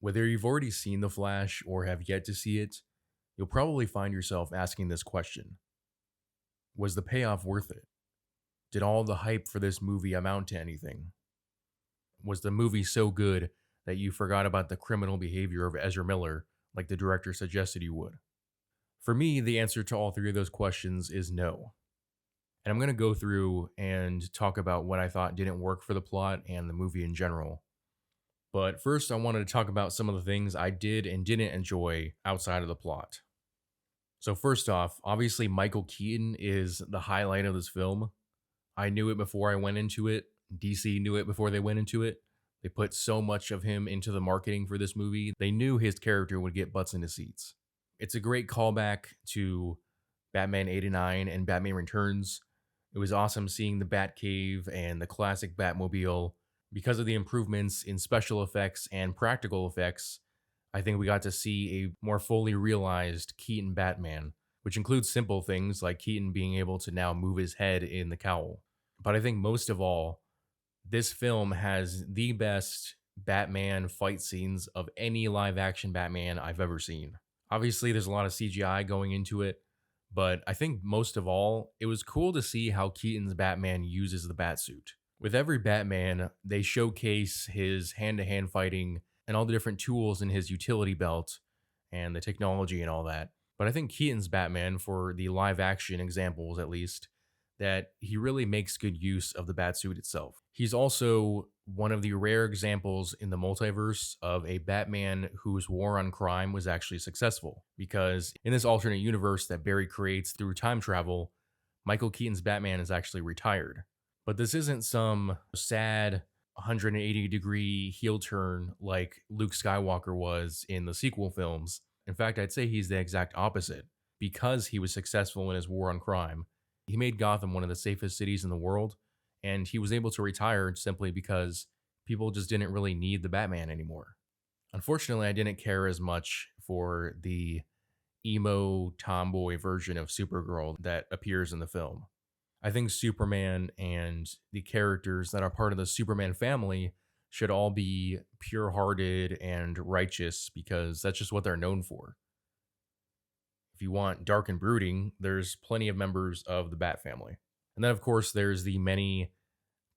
Whether you've already seen The Flash or have yet to see it, you'll probably find yourself asking this question. Was the payoff worth it? Did all the hype for this movie amount to anything? Was the movie so good that you forgot about the criminal behavior of Ezra Miller like the director suggested you would? For me, the answer to all three of those questions is no. And I'm going to go through and talk about what I thought didn't work for the plot and the movie in general. But first, I wanted to talk about some of the things I did and didn't enjoy outside of the plot. So, first off, obviously, Michael Keaton is the highlight of this film. I knew it before I went into it. DC knew it before they went into it. They put so much of him into the marketing for this movie. They knew his character would get butts into seats. It's a great callback to Batman 89 and Batman Returns. It was awesome seeing the Batcave and the classic Batmobile. Because of the improvements in special effects and practical effects, I think we got to see a more fully realized Keaton Batman, which includes simple things like Keaton being able to now move his head in the cowl. But I think most of all, this film has the best Batman fight scenes of any live action Batman I've ever seen. Obviously, there's a lot of CGI going into it, but I think most of all, it was cool to see how Keaton's Batman uses the Batsuit. With every Batman, they showcase his hand-to-hand fighting and all the different tools in his utility belt and the technology and all that. But I think Keaton's Batman, for the live-action examples at least, that he really makes good use of the Batsuit itself. He's also one of the rare examples in the multiverse of a Batman whose war on crime was actually successful. Because in this alternate universe that Barry creates through time travel, Michael Keaton's Batman is actually retired. But this isn't some sad 180-degree heel turn like Luke Skywalker was in the sequel films. In fact, I'd say he's the exact opposite. Because he was successful in his war on crime, he made Gotham one of the safest cities in the world, and he was able to retire simply because people just didn't really need the Batman anymore. Unfortunately, I didn't care as much for the emo tomboy version of Supergirl that appears in the film. I think Superman and the characters that are part of the Superman family should all be pure-hearted and righteous because that's just what they're known for. If you want dark and brooding, there's plenty of members of the Bat family. And then, of course, there's the many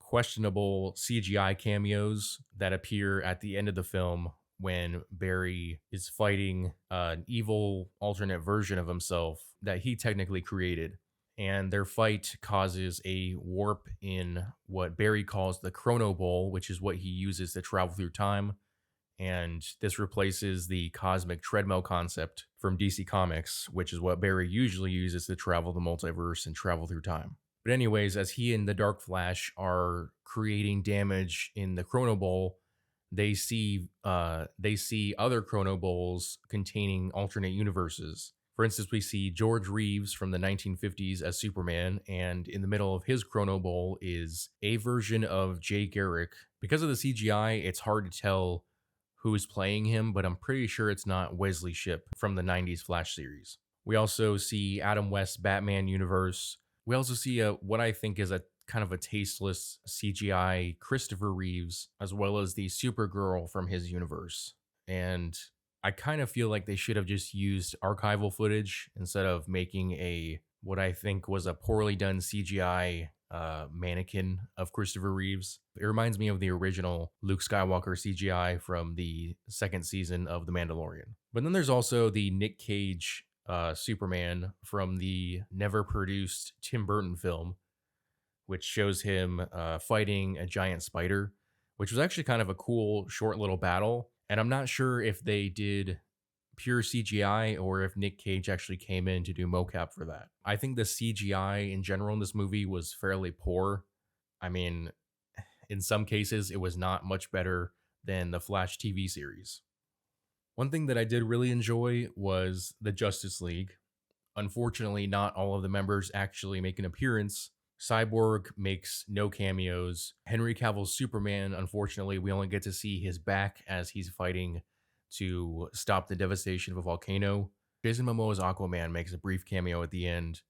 questionable CGI cameos that appear at the end of the film when Barry is fighting an evil alternate version of himself that he technically created. And their fight causes a warp in what Barry calls the Chrono Bowl, which is what he uses to travel through time. And this replaces the cosmic treadmill concept from DC Comics, which is what Barry usually uses to travel the multiverse and travel through time. But anyways, as he and the Dark Flash are creating damage in the Chrono Bowl, they see other Chrono Bowls containing alternate universes. For instance, we see George Reeves from the 1950s as Superman, and in the middle of his Chrono Bowl is a version of Jay Garrick. Because of the CGI, it's hard to tell who is playing him, but I'm pretty sure it's not Wesley Shipp from the 90s Flash series. We also see Adam West's Batman universe. We also see what I think is a kind of a tasteless CGI Christopher Reeves, as well as the Supergirl from his universe. And I kind of feel like they should have just used archival footage instead of making what I think was a poorly done CGI mannequin of Christopher Reeves. It reminds me of the original Luke Skywalker CGI from the second season of The Mandalorian. But then there's also the Nick Cage Superman from the never produced Tim Burton film, which shows him fighting a giant spider, which was actually kind of a cool short little battle. And I'm not sure if they did pure CGI or if Nick Cage actually came in to do mocap for that. I think the CGI in general in this movie was fairly poor. I mean, in some cases, it was not much better than the Flash TV series. One thing that I did really enjoy was the Justice League. Unfortunately, not all of the members actually make an appearance. Cyborg makes no cameos. Henry Cavill's Superman, unfortunately, we only get to see his back as he's fighting to stop the devastation of a volcano. Jason Momoa's Aquaman makes a brief cameo at the end.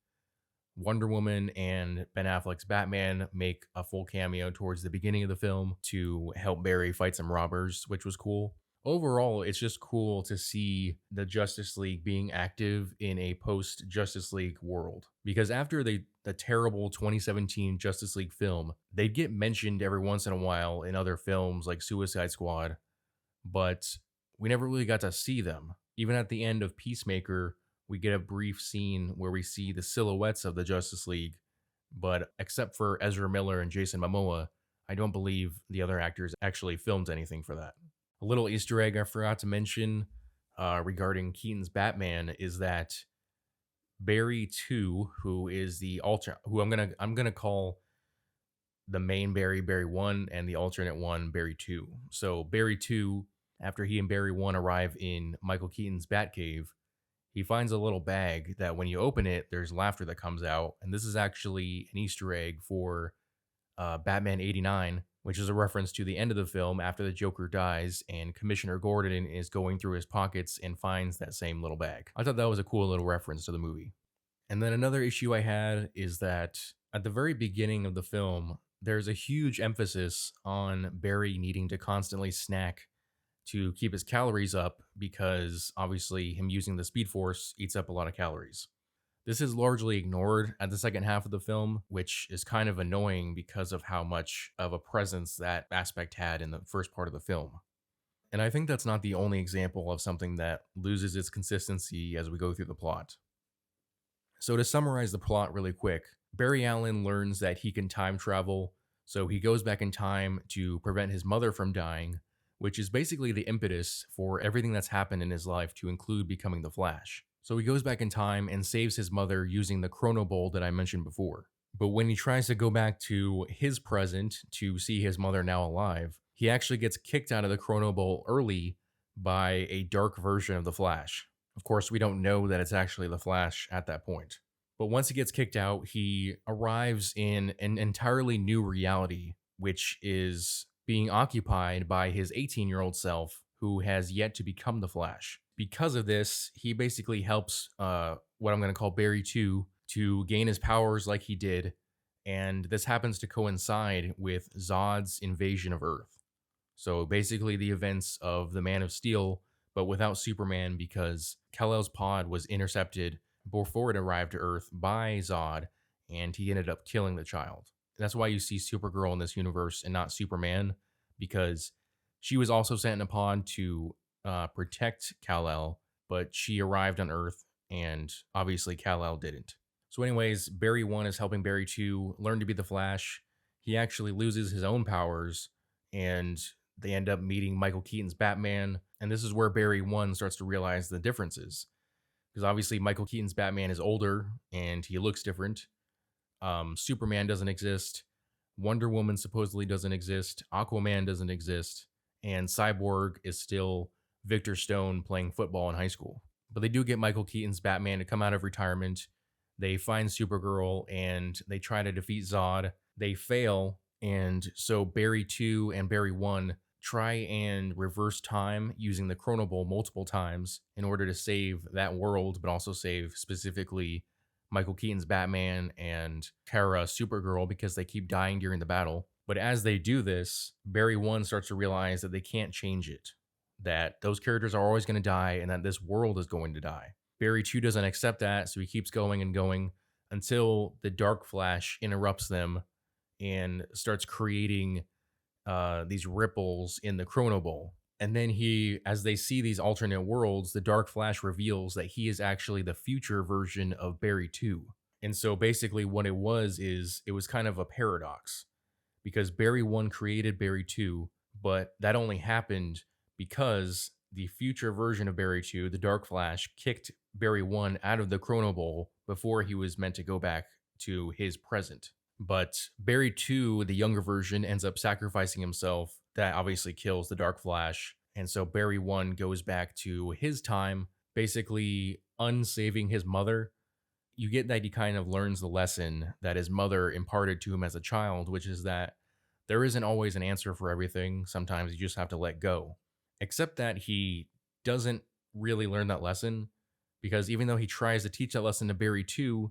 Wonder Woman and Ben Affleck's Batman make a full cameo towards the beginning of the film to help Barry fight some robbers, which was cool. Overall, it's just cool to see the Justice League being active in a post Justice League world. Because after the terrible 2017 Justice League film, they'd get mentioned every once in a while in other films like Suicide Squad, but we never really got to see them. Even at the end of Peacemaker, we get a brief scene where we see the silhouettes of the Justice League, but except for Ezra Miller and Jason Momoa, I don't believe the other actors actually filmed anything for that. A little Easter egg I forgot to mention regarding Keaton's Batman is that Barry 2, who is the who I'm gonna call the main Barry, Barry 1, and the alternate one, Barry 2. So Barry 2, after he and Barry 1 arrive in Michael Keaton's Batcave, he finds a little bag that when you open it, there's laughter that comes out. And this is actually an Easter egg for Batman 89, which is a reference to the end of the film after the Joker dies and Commissioner Gordon is going through his pockets and finds that same little bag. I thought that was a cool little reference to the movie. And then another issue I had is that at the very beginning of the film, there's a huge emphasis on Barry needing to constantly snack to keep his calories up because obviously him using the Speed Force eats up a lot of calories. This is largely ignored at the second half of the film, which is kind of annoying because of how much of a presence that aspect had in the first part of the film. And I think that's not the only example of something that loses its consistency as we go through the plot. So to summarize the plot really quick, Barry Allen learns that he can time travel, so he goes back in time to prevent his mother from dying, which is basically the impetus for everything that's happened in his life to include becoming the Flash. So he goes back in time and saves his mother using the Chrono Bowl that I mentioned before. But when he tries to go back to his present to see his mother now alive, he actually gets kicked out of the Chrono Bowl early by a dark version of the Flash. Of course, we don't know that it's actually the Flash at that point. But once he gets kicked out, he arrives in an entirely new reality, which is being occupied by his 18-year-old self who has yet to become the Flash. Because of this, he basically helps what I'm going to call Barry 2 to gain his powers like he did, and this happens to coincide with Zod's invasion of Earth. So basically the events of the Man of Steel, but without Superman because Kal-El's pod was intercepted before it arrived to Earth by Zod, and he ended up killing the child. That's why you see Supergirl in this universe and not Superman, because she was also sent in a pod to protect Kal-El, but she arrived on Earth, and obviously Kal-El didn't. So anyways, Barry 1 is helping Barry 2 learn to be the Flash. He actually loses his own powers, and they end up meeting Michael Keaton's Batman, and this is where Barry 1 starts to realize the differences. Because obviously Michael Keaton's Batman is older, and he looks different. Superman doesn't exist. Wonder Woman supposedly doesn't exist. Aquaman doesn't exist. And Cyborg is still Victor Stone playing football in high school. But they do get Michael Keaton's Batman to come out of retirement. They find Supergirl and they try to defeat Zod. They fail. And so Barry 2 and Barry 1 try and reverse time using the Chrono Bowl multiple times in order to save that world, but also save specifically Michael Keaton's Batman and Kara Supergirl because they keep dying during the battle. But as they do this, Barry 1 starts to realize that they can't change it, that those characters are always going to die and that this world is going to die. Barry 2 doesn't accept that, so he keeps going and going until the Dark Flash interrupts them and starts creating these ripples in the Chrono Bowl. And then as they see these alternate worlds, the Dark Flash reveals that he is actually the future version of Barry 2. And so basically what it was kind of a paradox because Barry 1 created Barry 2, but that only happened because the future version of Barry 2, the Dark Flash, kicked Barry 1 out of the Chrono Bowl before he was meant to go back to his present. But Barry 2, the younger version, ends up sacrificing himself. That obviously kills the Dark Flash. And so Barry 1 goes back to his time, basically unsaving his mother. You get that he kind of learns the lesson that his mother imparted to him as a child, which is that there isn't always an answer for everything. Sometimes you just have to let go. Except that he doesn't really learn that lesson because even though he tries to teach that lesson to Barry 2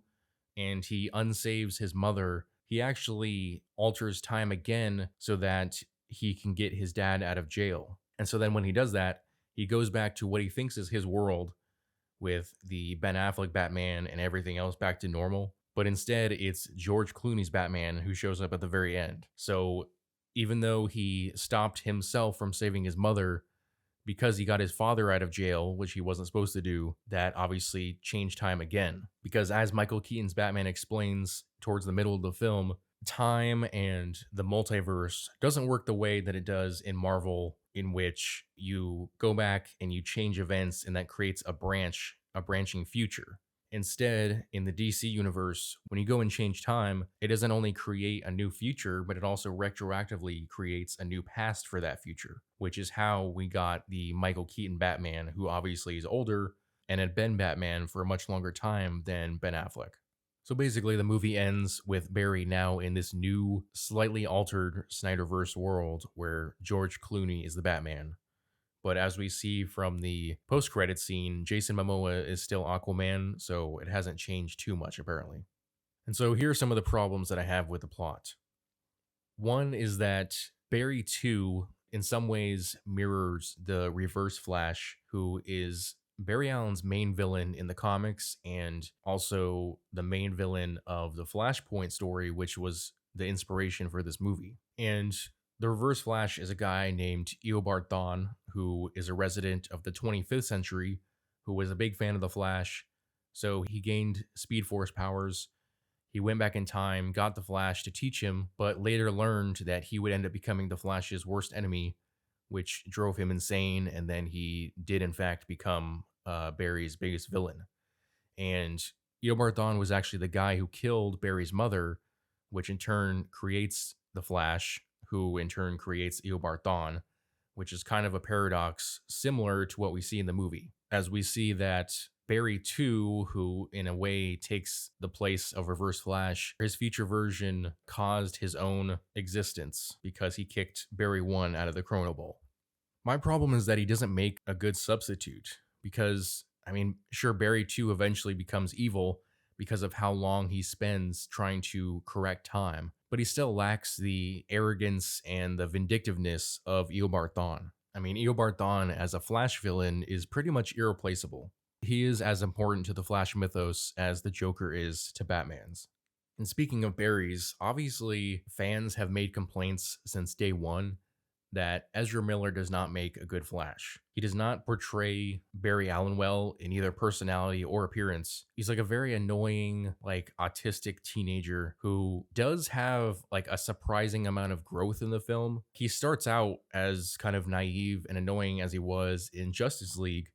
and he unsaves his mother, he actually alters time again so that he can get his dad out of jail. And so then when he does that, he goes back to what he thinks is his world with the Ben Affleck Batman and everything else back to normal. But instead, it's George Clooney's Batman who shows up at the very end. So even though he stopped himself from saving his mother because he got his father out of jail, which he wasn't supposed to do, that obviously changed time again. Because as Michael Keaton's Batman explains towards the middle of the film, time and the multiverse doesn't work the way that it does in Marvel, in which you go back and you change events and that creates a branching future. Instead, in the DC universe, when you go and change time, it doesn't only create a new future, but it also retroactively creates a new past for that future, which is how we got the Michael Keaton Batman, who obviously is older and had been Batman for a much longer time than Ben Affleck. So basically, the movie ends with Barry now in this new, slightly altered Snyderverse world where George Clooney is the Batman. But as we see from the post-credit scene, Jason Momoa is still Aquaman, so it hasn't changed too much, apparently. And so here are some of the problems that I have with the plot. One is that Barry 2, in some ways, mirrors the Reverse Flash, who is Barry Allen's main villain in the comics and also the main villain of the Flashpoint story, which was the inspiration for this movie. And the Reverse Flash is a guy named Eobard Thawne, who is a resident of the 25th century, who was a big fan of the Flash. So he gained Speed Force powers. He went back in time, got the Flash to teach him, but later learned that he would end up becoming the Flash's worst enemy, which drove him insane. And then he did, in fact, become Barry's biggest villain. And Eobard Thawne was actually the guy who killed Barry's mother, which in turn creates the Flash, who in turn creates Eobard Thawne, which is kind of a paradox similar to what we see in the movie. As we see that Barry 2, who in a way takes the place of Reverse Flash, his future version caused his own existence because he kicked Barry 1 out of the Chrono Ball. My problem is that he doesn't make a good substitute because, sure, Barry 2 eventually becomes evil because of how long he spends trying to correct time, but he still lacks the arrogance and the vindictiveness of Eobard Thawne. Eobard Thawne as a Flash villain is pretty much irreplaceable. He is as important to the Flash mythos as the Joker is to Batman's. And speaking of Barrys, obviously fans have made complaints since day one that Ezra Miller does not make a good Flash. He does not portray Barry Allen well in either personality or appearance. He's like a very annoying, autistic teenager who does have a surprising amount of growth in the film. He starts out as kind of naive and annoying as he was in Justice League,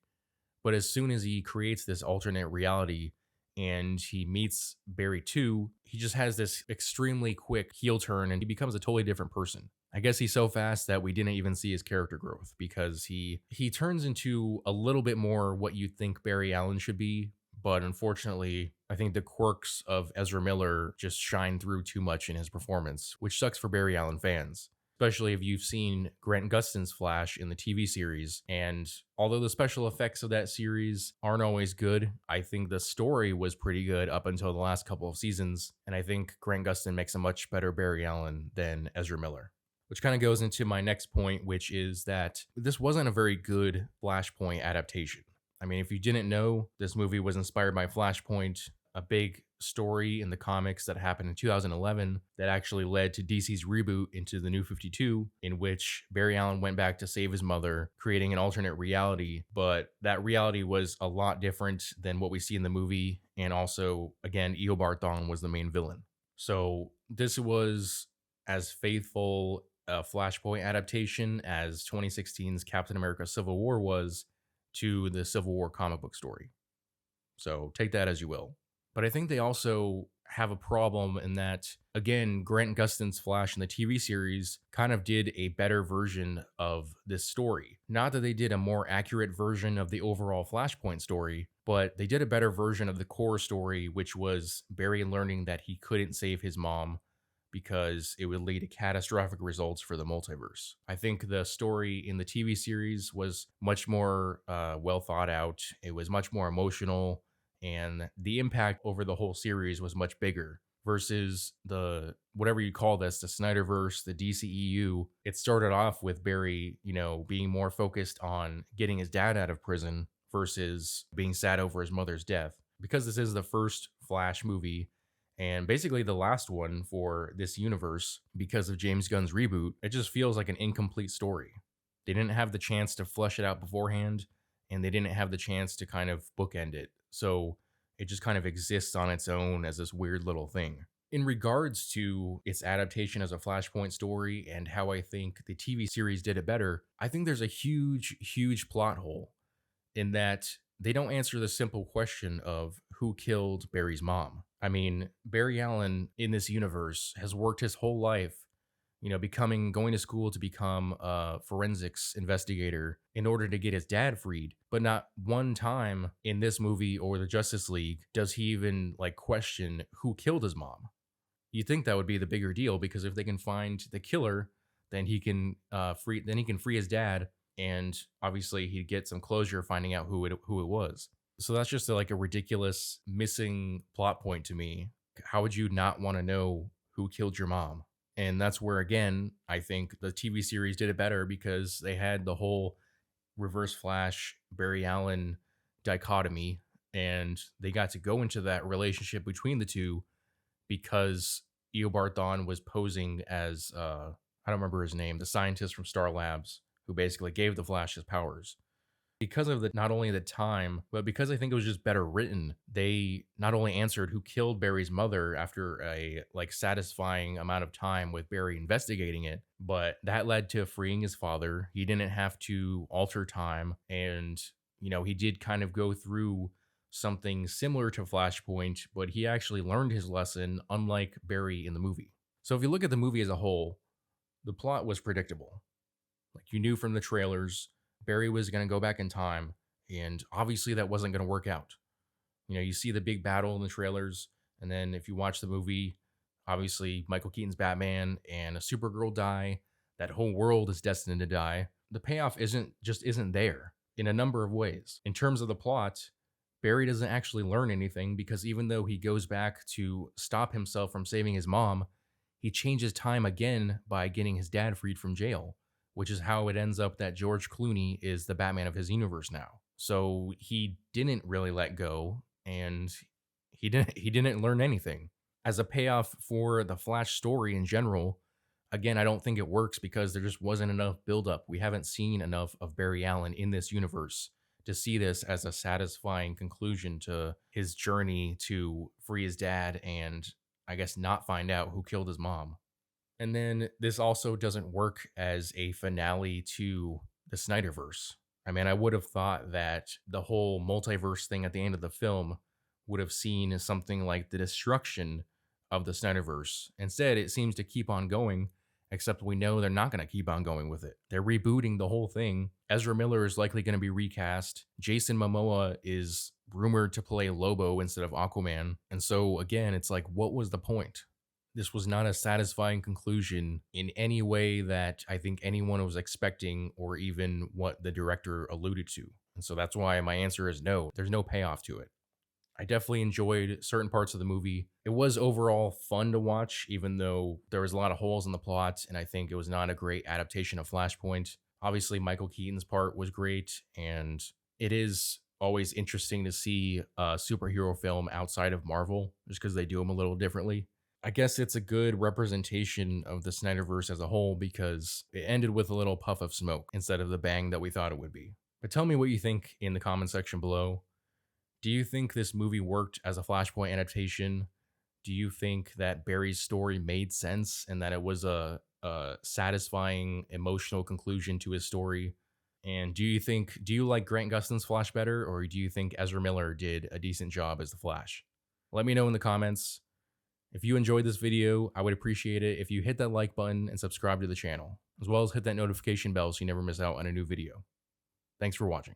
but as soon as he creates this alternate reality and he meets Barry 2, he just has this extremely quick heel turn and he becomes a totally different person. I guess he's so fast that we didn't even see his character growth because he turns into a little bit more what you'd think Barry Allen should be. But unfortunately, I think the quirks of Ezra Miller just shine through too much in his performance, which sucks for Barry Allen fans, especially if you've seen Grant Gustin's Flash in the TV series. And although the special effects of that series aren't always good, I think the story was pretty good up until the last couple of seasons. And I think Grant Gustin makes a much better Barry Allen than Ezra Miller. Which kind of goes into my next point, which is that this wasn't a very good Flashpoint adaptation. If you didn't know, this movie was inspired by Flashpoint, a big story in the comics that happened in 2011 that actually led to DC's reboot into the New 52, in which Barry Allen went back to save his mother, creating an alternate reality. But that reality was a lot different than what we see in the movie. And also, again, Eobard Thawne was the main villain. So this was as faithful a Flashpoint adaptation as 2016's Captain America Civil War was to the Civil War comic book story. So take that as you will. But I think they also have a problem in that, again, Grant Gustin's Flash in the TV series kind of did a better version of this story. Not that they did a more accurate version of the overall Flashpoint story, but they did a better version of the core story, which was Barry learning that he couldn't save his mom because it would lead to catastrophic results for the multiverse. I think the story in the TV series was much more well thought out. It was much more emotional, and the impact over the whole series was much bigger versus the whatever you call this, the Snyderverse, the DCEU. It started off with Barry, being more focused on getting his dad out of prison versus being sad over his mother's death. Because this is the first Flash movie and basically the last one for this universe because of James Gunn's reboot, it just feels like an incomplete story. They didn't have the chance to flesh it out beforehand, and they didn't have the chance to kind of bookend it. So it just kind of exists on its own as this weird little thing. In regards to its adaptation as a Flashpoint story and how I think the TV series did it better, I think there's a huge, huge plot hole in that they don't answer the simple question of who killed Barry's mom. I mean, Barry Allen in this universe has worked his whole life, going to school to become a forensics investigator in order to get his dad freed. But not one time in this movie or the Justice League does he even question who killed his mom. You'd think that would be the bigger deal, because if they can find the killer, then he can free his dad, and obviously he'd get some closure finding out who it was. So that's just a ridiculous missing plot point to me. How would you not want to know who killed your mom? And that's where, again, I think the TV series did it better, because they had the whole Reverse Flash, Barry Allen dichotomy, and they got to go into that relationship between the two because Eobard Thawne was posing as, I don't remember his name, the scientist from Star Labs who basically gave the Flash his powers. Because of not only the time, but because I think it was just better written, they not only answered who killed Barry's mother after a satisfying amount of time with Barry investigating it, but that led to freeing his father. He didn't have to alter time, and he did kind of go through something similar to Flashpoint, but he actually learned his lesson, unlike Barry in the movie. So if you look at the movie as a whole, the plot was predictable. You knew from the trailers, Barry was going to go back in time, and obviously that wasn't going to work out. You see the big battle in the trailers, and then if you watch the movie, obviously Michael Keaton's Batman and a Supergirl die. That whole world is destined to die. The payoff isn't there in a number of ways. In terms of the plot, Barry doesn't actually learn anything, because even though he goes back to stop himself from saving his mom, he changes time again by getting his dad freed from jail, which is how it ends up that George Clooney is the Batman of his universe now. So he didn't really let go, and he didn't learn anything. As a payoff for the Flash story in general, again, I don't think it works because there just wasn't enough buildup. We haven't seen enough of Barry Allen in this universe to see this as a satisfying conclusion to his journey to free his dad and, I guess, not find out who killed his mom. And then this also doesn't work as a finale to the Snyderverse. I mean, I would have thought that the whole multiverse thing at the end of the film would have seen something like the destruction of the Snyderverse. Instead, it seems to keep on going, except we know they're not going to keep on going with it. They're rebooting the whole thing. Ezra Miller is likely going to be recast. Jason Momoa is rumored to play Lobo instead of Aquaman. And so, again, it's what was the point? This was not a satisfying conclusion in any way that I think anyone was expecting, or even what the director alluded to. And so that's why my answer is no. There's no payoff to it. I definitely enjoyed certain parts of the movie. It was overall fun to watch, even though there was a lot of holes in the plot, and I think it was not a great adaptation of Flashpoint. Obviously, Michael Keaton's part was great, and it is always interesting to see a superhero film outside of Marvel, just because they do them a little differently. I guess it's a good representation of the Snyderverse as a whole, because it ended with a little puff of smoke instead of the bang that we thought it would be. But tell me what you think in the comment section below. Do you think this movie worked as a Flashpoint adaptation? Do you think that Barry's story made sense and that it was a satisfying emotional conclusion to his story? And do you like Grant Gustin's Flash better, or do you think Ezra Miller did a decent job as the Flash? Let me know in the comments. If you enjoyed this video, I would appreciate it if you hit that like button and subscribe to the channel, as well as hit that notification bell so you never miss out on a new video. Thanks for watching.